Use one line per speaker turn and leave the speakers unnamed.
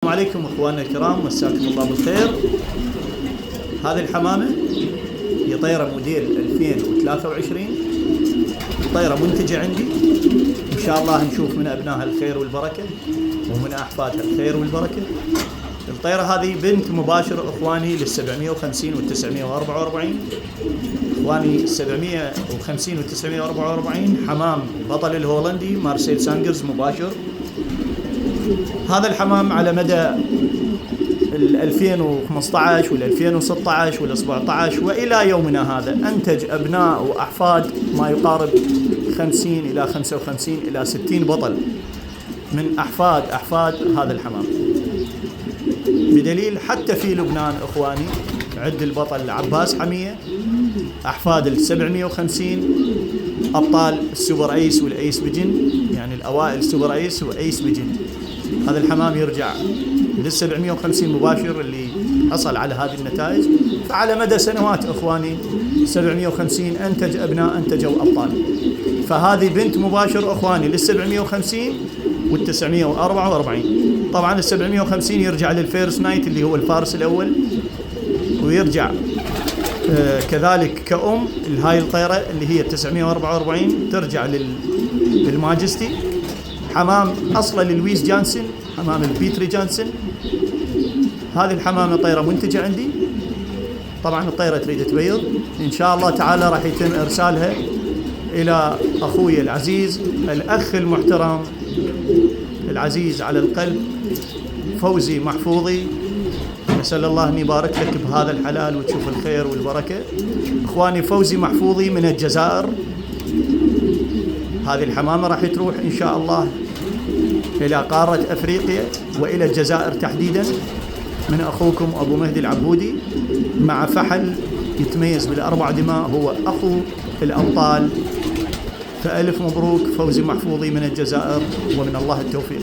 السلام عليكم اخواننا الكرام، مساكم الله بالخير. هذه الحمامة هي طيرة موديل 2023، طيرة منتجة عندي، ان شاء الله نشوف من ابنائها الخير والبركة ومن احفادها الخير والبركة. الطيرة هذه بنت مباشر اخواني لل 750 وال 944. اخواني 750 وال 944 حمام بطل الهولندي مارسيل سانجرز مباشر. هذا الحمام على مدى 2015 وال 2016 وال 17 والى يومنا هذا انتج ابناء واحفاد ما يقارب 50 الى 55 الى 60 بطل من احفاد هذا الحمام. بدليل حتى في لبنان اخواني عد البطل عباس حمية، احفاد ال 750 ابطال السوبر ايس والايس بجن، يعني الاوائل سوبر ايس وايس بجن. هذا الحمام يرجع لل 750 مباشر اللي حصل على هذه النتائج. فعلى مدى سنوات اخواني 750 انتج ابناء انتجوا ابطال. فهذه بنت مباشر اخواني لل 750 وال 944. طبعا ال 750 يرجع للفيرست نايت اللي هو الفارس الاول، ويرجع كذلك كأم هاي الطيرة اللي هي 944 ترجع للماجستي. حمام أصلا للويس جانسون، حمام البيتري جانسون. هذه الحمامة طيرة منتجة عندي. طبعا الطيرة تريد تبيض، إن شاء الله تعالى راح يتم إرسالها إلى أخوي العزيز الأخ المحترم العزيز على القلب فوزي محفوظي. نسأل الله أن يبارك لك بهذا الحلال وتشوف الخير والبركة. إخواني فوزي محفوظي من الجزائر. هذه الحمامة راح تروح إن شاء الله إلى قارة أفريقيا وإلى الجزائر تحديدا من أخوكم أبو مهدي العبودي، مع فحل يتميز بالأربع دماء، هو أخو الأبطال. فألف مبروك فوزي محفوظي من الجزائر، ومن الله التوفيق.